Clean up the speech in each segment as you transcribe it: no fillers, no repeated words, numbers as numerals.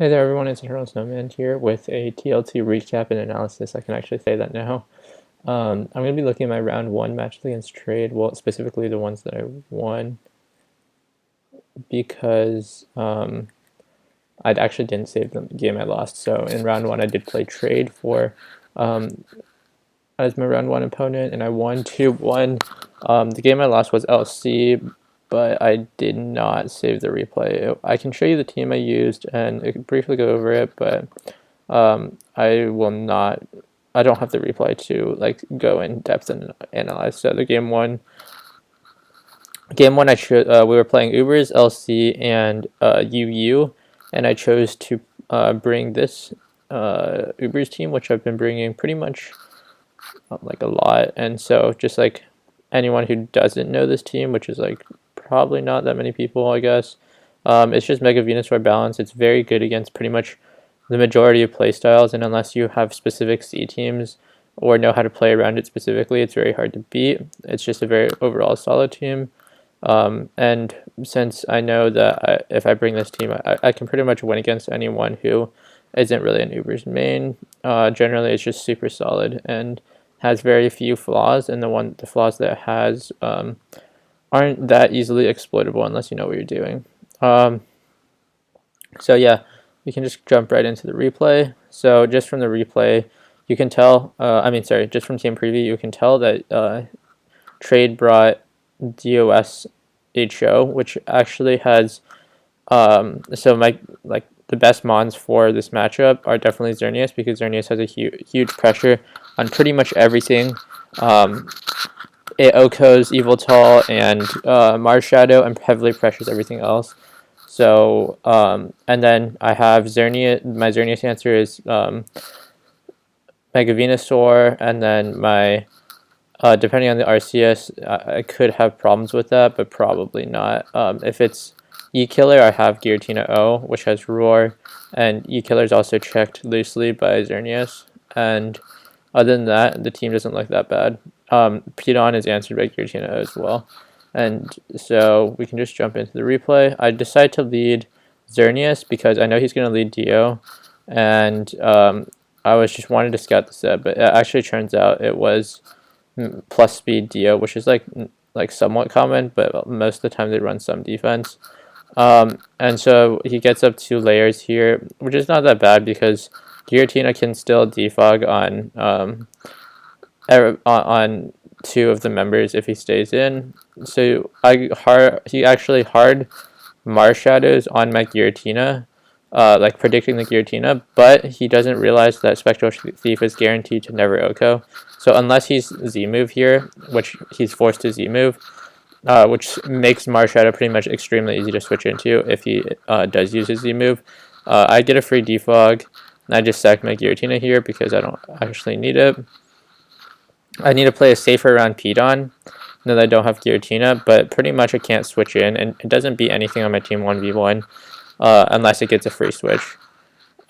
Hey there everyone, it's Eternal Snowman here with a TLT recap and analysis. I can actually say that now. I'm going to be looking at my round 1 matches against Trade, well specifically the ones that I won, because I actually didn't save the game I lost. So in round 1 I did play Trade for as my round 1 opponent, and I won 2-1. The game I lost was LC, but I did not save the replay. I can show you the team I used and I can briefly go over it, but I will not. I don't have the replay to like go in depth and analyze. So the game one, we were playing Ubers, LC, and UU, and I chose to bring this Ubers team, which I've been bringing pretty much like a lot. And so just like anyone who doesn't know this team, which is like probably not that many people, I guess. It's just Mega Venusaur balance. It's very good against pretty much the majority of playstyles, and unless you have specific C teams or know how to play around it specifically, it's very hard to beat. It's just a very overall solid team. And since I know that if I bring this team, I can pretty much win against anyone who isn't really an Uber's main. Generally, it's just super solid and has very few flaws, and the flaws that it has aren't that easily exploitable unless you know what you're doing. So yeah, we can just jump right into the replay. So just from the replay, you can tell, just from team preview, you can tell that Trade brought DOS HO, which actually has, so the best mons for this matchup are definitely Xerneas, because Xerneas has a huge pressure on pretty much everything. It OHKOs Eviltal and Marshadow and heavily pressures everything else. So, and then I have Xerneas. My Xerneas answer is Mega Venusaur, and then my, depending on the RCS, I could have problems with that, but probably not. If it's E-Killer, I have Giratina O, which has Roar, and E-Killer is also checked loosely by Xerneas, and other than that, the team doesn't look that bad. Pidon is answered by Giratina O as well. And so we can just jump into the replay. I decide to lead Xerneas because I know he's going to lead Dio, and I was just wanted to scout the set, but it actually turns out it was plus speed Dio, which is like somewhat common, but most of the time they run some defense. And so he gets up 2 layers here, which is not that bad because Giratina can still defog on 2 of the members if he stays in. So he actually hard Marshadows on my Giratina, like predicting the Giratina, but he doesn't realize that Spectral Thief is guaranteed to never OHKO. So unless he's Z-move here, which he's forced to Z-move, which makes Marshadow pretty much extremely easy to switch into if he does use his Z-move, I get a free defog, and I just sack my Giratina here because I don't actually need it. I need to play a safer around Pidon, now that I don't have Giratina, but pretty much I can't switch in, and it doesn't beat anything on my team 1v1 unless it gets a free switch.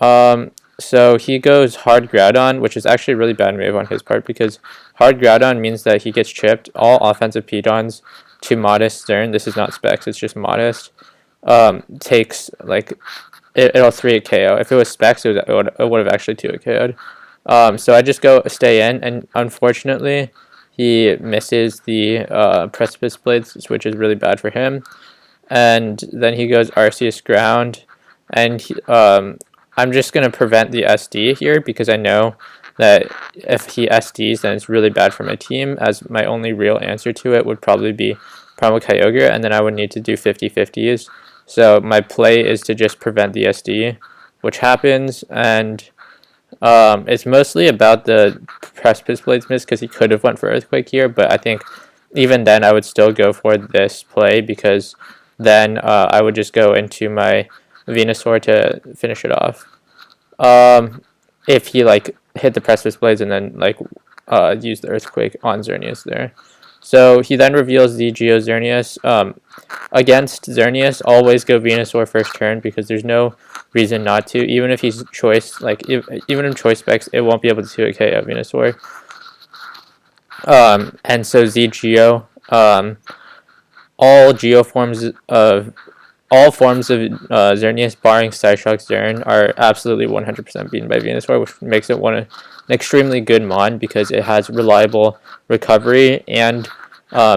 So he goes hard Groudon, which is actually a really bad move on his part because hard Groudon means that he gets chipped. All offensive Pidons to Modest Zern, this is not Specs, it's just Modest, takes like, it'll 3-hit KO. If it was Specs, it would have actually 2-hit KO'd. So I just stay in, and unfortunately he misses the Precipice Blades, which is really bad for him. And then he goes Arceus Ground, and I'm just going to prevent the SD here because I know that if he SDs, then it's really bad for my team, as my only real answer to it would probably be Primal Kyogre, and then I would need to do 50-50s. So my play is to just prevent the SD, which happens, and it's mostly about the Precipice Blades miss because he could have went for Earthquake here, but I think even then I would still go for this play because then I would just go into my Venusaur to finish it off. If he like hit the Precipice Blades and then like use the Earthquake on Xerneas there. So he then reveals the Geo Xerneas. Against Xerneas, always go Venusaur first turn because there's no reason not to. Even if he's choice, like even in choice specs, it won't be able to KO Venusaur. And so Z Geo, all Geo forms of all forms of Xerneas, barring Psyshock Xern, are absolutely 100% beaten by Venusaur, which makes it an extremely good mon because it has reliable recovery and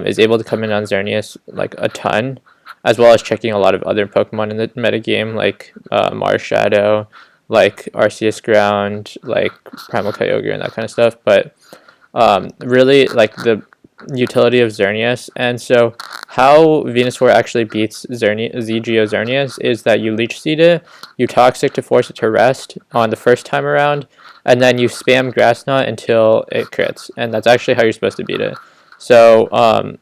is able to come in on Xerneas like a ton, as well as checking a lot of other Pokemon in the metagame like Marshadow, like Arceus Ground, like Primal Kyogre, and that kind of stuff. But really, like the utility of Xerneas, and so how Venusaur actually beats ZGO Xerneas is that you Leech Seed it, you Toxic to force it to rest on the first time around, and then you spam Grass Knot until it crits, and that's actually how you're supposed to beat it. So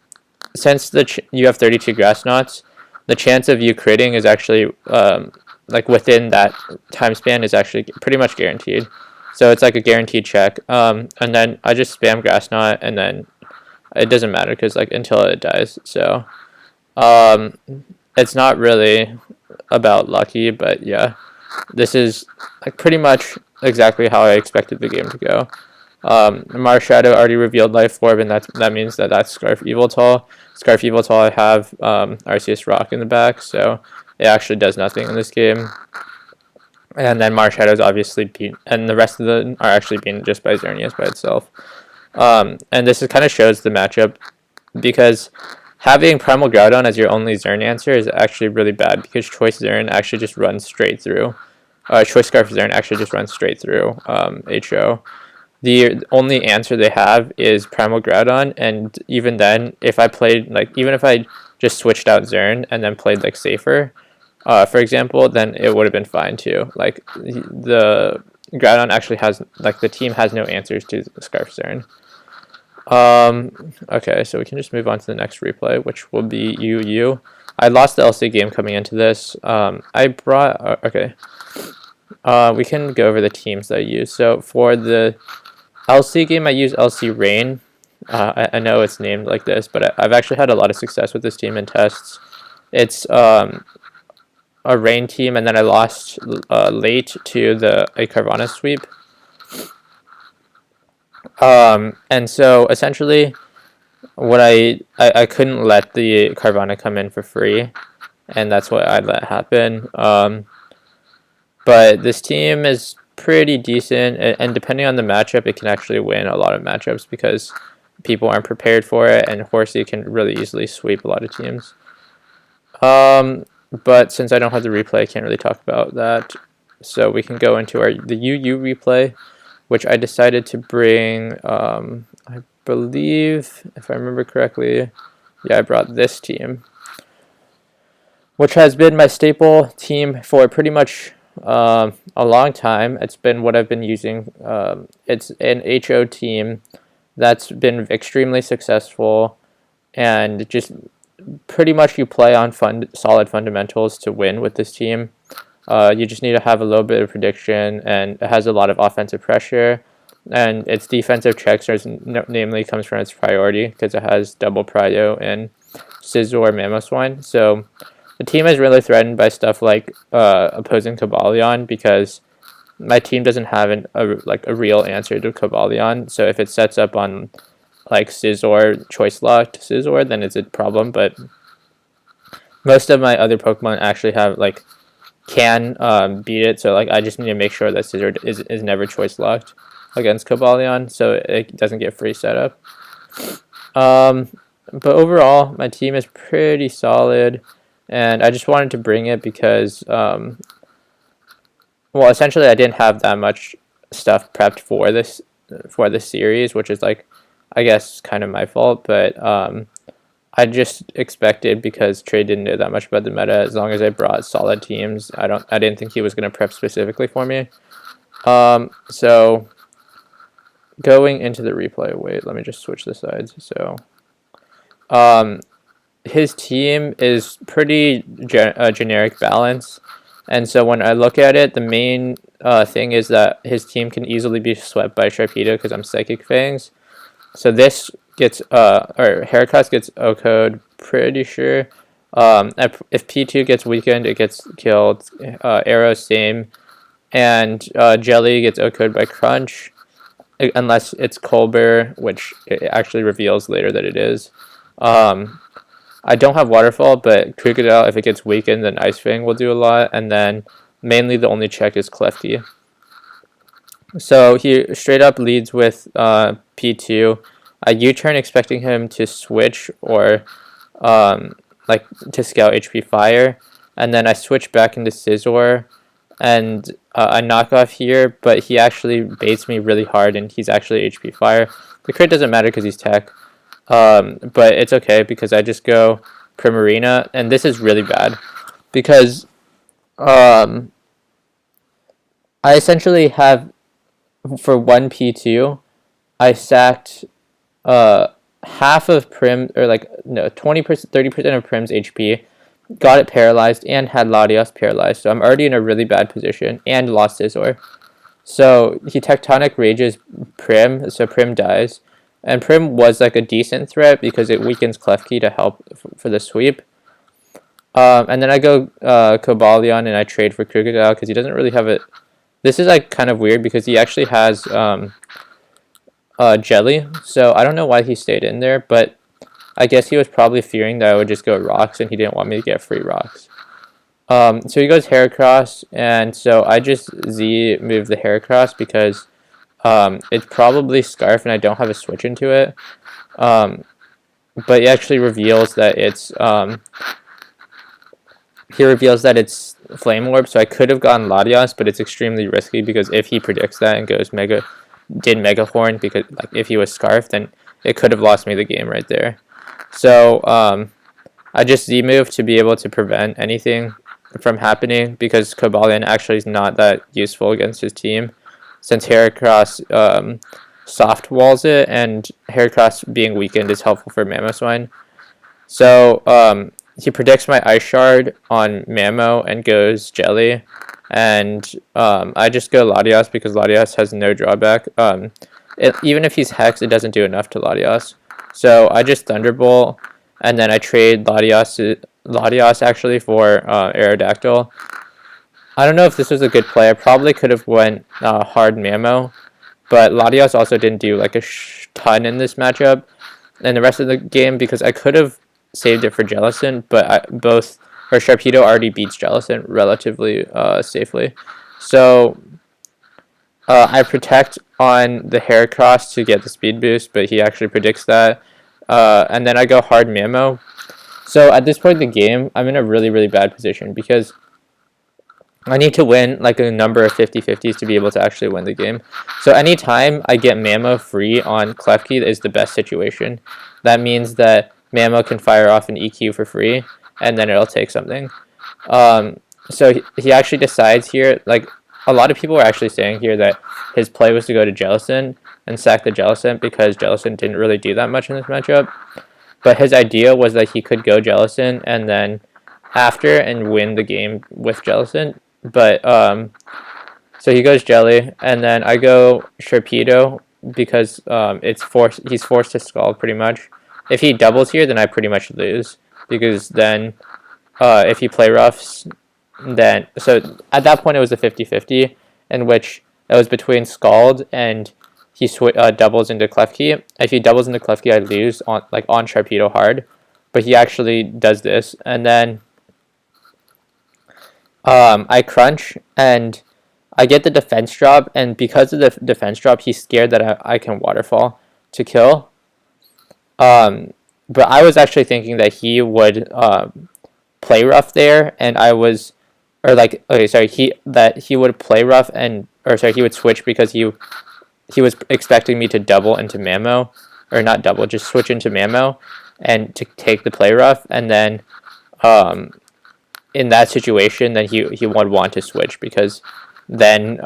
since you have 32 Grass Knots, the chance of you critting is actually like within that time span is actually pretty much guaranteed. So it's like a guaranteed check. And then I just spam Grass Knot, and then it doesn't matter because like until it dies. So it's not really about lucky, but yeah, this is like pretty much exactly how I expected the game to go. Marshadow already revealed Life Orb, and that means that's Scarf Yveltal. Scarf Yveltal, I have Arceus Rock in the back, so it actually does nothing in this game. And then Marshadow's obviously beat, and the rest of them are actually beaten just by Xerneas by itself. And this kind of shows the matchup, because having Primal Groudon as your only Xern answer is actually really bad, because Choice Xern actually just runs straight through. Choice Scarf Xern actually just runs straight through HO. The only answer they have is Primal Groudon, and even then, if I played, like, even if I just switched out Xern and then played, like, safer, for example, then it would have been fine too. Like, the Groudon actually has, like, the team has no answers to Scarf Xern. Okay, so we can just move on to the next replay, which will be UU. I lost the LC game coming into this. I brought, okay. We can go over the teams that I used. So for the LC game, I used LC Rain. I know it's named like this, but I've actually had a lot of success with this team in tests. It's a Rain team, and then I lost late to a Carvana sweep. And so essentially, what I couldn't let the Carvana come in for free, and that's what I let happen. But this team is pretty decent, and depending on the matchup, it can actually win a lot of matchups because people aren't prepared for it, and Horsey can really easily sweep a lot of teams. But since I don't have the replay, I can't really talk about that. So we can go into the UU replay, which I decided to bring, I believe, if I remember correctly, yeah, I brought this team, which has been my staple team for pretty much a long time. It's been what I've been using. It's an HO team that's been extremely successful, and just pretty much you play on solid fundamentals to win with this team. You just need to have a little bit of prediction, and it has a lot of offensive pressure, and its defensive checks namely comes from its priority because it has double Prio and Scizor Mamoswine. So the team is really threatened by stuff like opposing Cobalion, because my team doesn't have a real answer to Cobalion. So if it sets up on like Scizor, choice locked Scizor, then it's a problem. But most of my other Pokemon actually have can beat it. So I just need to make sure that Scizor is never choice locked against Cobalion, so it doesn't get free setup. But overall, my team is pretty solid, and I just wanted to bring it because, well, essentially I didn't have that much stuff prepped for this series, which is I guess kind of my fault, but I just expected, because Trey didn't know that much about the meta, as long as I brought solid teams, I didn't think he was going to prep specifically for me. So going into the replay, wait, let me just switch the sides. So his team is pretty generic balance, and so when I look at it, the main thing is that his team can easily be swept by Sharpedo because I'm Psychic Fangs. So this gets, or Haircuts gets O-Code, pretty sure. If P2 gets weakened, it gets killed. Arrow, same. And Jelly gets O-Code by Crunch, unless it's Colbur, which it actually reveals later that it is. I don't have Waterfall, but Crocodile, if it gets weakened, then Ice Fang will do a lot, and then mainly the only check is Klefki. So he straight up leads with P2. I U-turn expecting him to switch or like to scout HP Fire, and then I switch back into Scizor, and I knock off here, but he actually baits me really hard, and he's actually HP Fire. The crit doesn't matter because he's tech, but it's okay because I just go Primarina, and this is really bad because I essentially have, for one P2, I sacked half of Prim, or like, no, 20%, 30% of Prim's HP, got it paralyzed, and had Latios paralyzed. So I'm already in a really bad position, and lost Scizor. So he Tectonic Rages Prim, so Prim dies. And Prim was like a decent threat because it weakens Klefki to help for the sweep. And then I go Cobalion and I trade for Crocodile because he doesn't really have it. This is like kind of weird because he actually has Jelly, so I don't know why he stayed in there, but I guess he was probably fearing that I would just go Rocks and he didn't want me to get free Rocks. So he goes Heracross, and so I just Z move the Heracross because it's probably Scarf and I don't have a switch into it. But he actually reveals that it's Flame Orb, so I could have gotten Latios, but it's extremely risky because if he predicts that and goes Mega Horn, because like if he was Scarf, then it could have lost me the game right there. So I just Z move to be able to prevent anything from happening because Cobalion actually is not that useful against his team, since Heracross soft walls it, and Heracross being weakened is helpful for Mamoswine. So he predicts my Ice Shard on Mamo and goes Jelly, and I just go Latios because Latios has no drawback. Even if he's Hex, it doesn't do enough to Latios. So I just Thunderbolt, and then I trade Latios actually for Aerodactyl. I don't know if this was a good play. I probably could have went hard Mamo, but Latios also didn't do like a ton in this matchup and the rest of the game because I could have saved it for Jellicent, but Sharpedo already beats Jellicent relatively safely. So I protect on the Heracross to get the speed boost, but he actually predicts that. And then I go hard Mamo. So at this point in the game, I'm in a really, really bad position because I need to win like a number of 50-50s to be able to actually win the game. So anytime I get Mamo free on Klefki is the best situation. That means that Mamo can fire off an EQ for free, and then it'll take something. So he actually decides here, like a lot of people are actually saying here that his play was to go to Jellicent and sack the Jellicent because Jellicent didn't really do that much in this matchup. But his idea was that he could go Jellicent and then after and win the game with Jellicent. But so he goes Jelly, and then I go Sharpedo because he's forced to Scald pretty much. If he doubles here, then I pretty much lose because then if he play roughs, then so at that point it was a 50-50 in which it was between Scald and he doubles into Klefki. If he doubles into Klefki, I lose on Sharpedo hard, but he actually does this, and then I crunch and I get the defense drop, and because of the defense drop, he's scared that I can waterfall to kill. But I was actually thinking that he would play rough there, and I was, or like, okay, sorry, he would play rough he would switch because he was expecting me to double into Mamo, or not double, just switch into Mamo, and to take the play rough, and then in that situation, then he would want to switch because then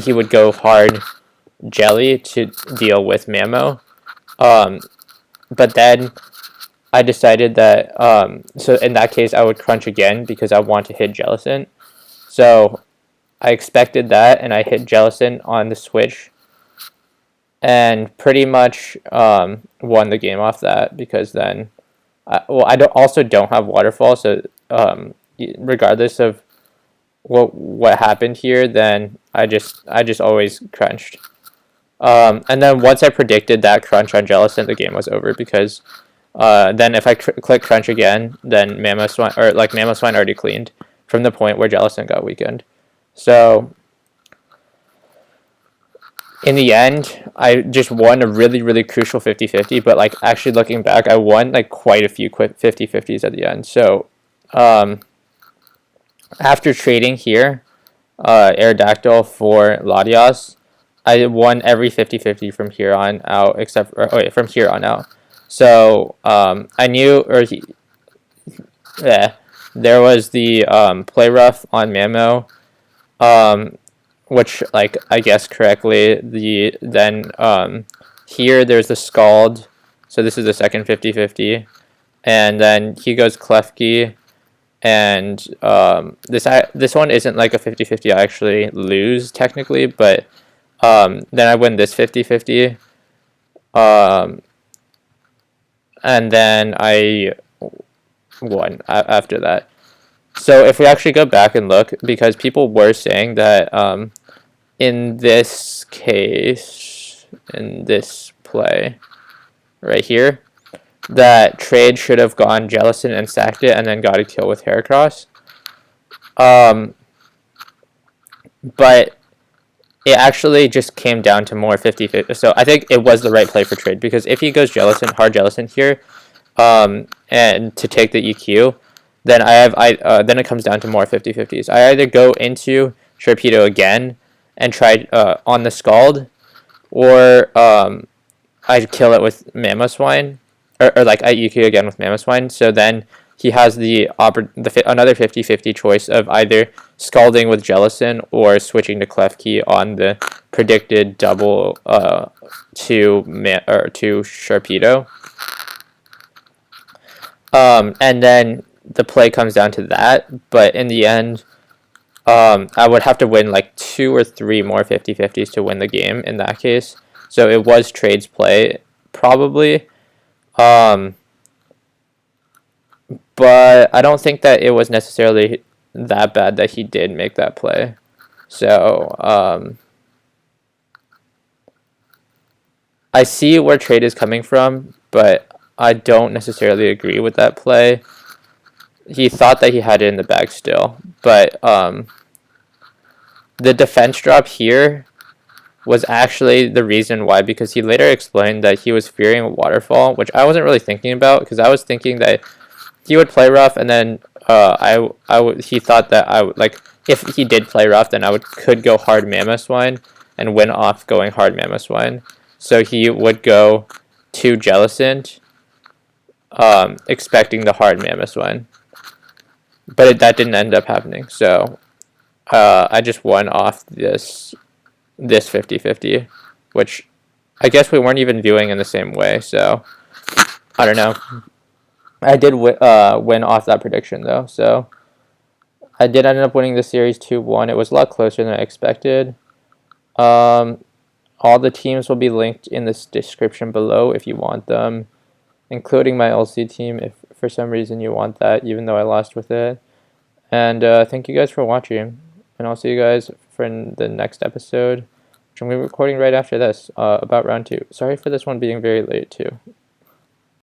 he would go hard Jelly to deal with Mamo. But then I decided that so in that case I would crunch again because I want to hit Jellicent. So I expected that, and I hit Jellicent on the switch, and pretty much won the game off that because then, I don't have Waterfall, so regardless of what happened here, then I just always crunched. And then once I predicted that crunch on Jellicent, the game was over because Then if I click crunch again, then Mamoswine, or like Mamoswine already cleaned from the point where Jellicent got weakened. So in the end, I just won a really, really crucial 50-50, but like actually looking back, I won like quite a few quick 50-50s at the end. So after trading here, Aerodactyl for Latias, I won every 50-50 from here on out, except for, from here on out. So I knew, yeah, there was the play rough on Mamo, which like I guessed correctly. Then here there's the Scald, so this is the second 50-50, and then he goes Klefki, and this one isn't like a 50-50. I actually lose technically, but then I win this 50-50, and then I won after that. So if we actually go back and look, because people were saying that in this case, in this play right here, that trade should have gone Jellicent and sacked it and then got a kill with Heracross. But it actually just came down to more 50-50. So I think it was the right play for trade, because if he goes Jellicent, hard Jellicent here, and to take the EQ, then then it comes down to more 50-50s. I either go into Sharpedo again and try on the Scald, or I kill it with Mamoswine, or like I EQ again with Mamoswine. So then he has another 50-50 choice of either Scalding with Jellicent or switching to Klefki on the predicted double to Sharpedo. And then the play comes down to that, but in the end, I would have to win like 2 or 3 more 50-50s to win the game in that case. So it was trade's play, probably. But I don't think that it was necessarily that bad that he did make that play. So I see where trade is coming from, but I don't necessarily agree with that play. He thought that he had it in the bag still, but the defense drop here was actually the reason why, because he later explained that he was fearing a waterfall, which I wasn't really thinking about, because I was thinking that he would play rough, and then he thought that I would, like, if he did play rough, then I could go hard Mamoswine and win off going hard Mamoswine. So he would go to Jellicent, expecting the hard Mamoswine. But that didn't end up happening, so I just won off this 50-50, which I guess we weren't even viewing in the same way, so I don't know. I did win off that prediction, though, so I did end up winning the series 2-1. It was a lot closer than I expected. All the teams will be linked in this description below if you want them, including my LC team if for some reason you want that, even though I lost with it. And thank you guys for watching, and I'll see you guys for the next episode, which I'm going to be recording right after this, about round 2. Sorry for this one being very late, too.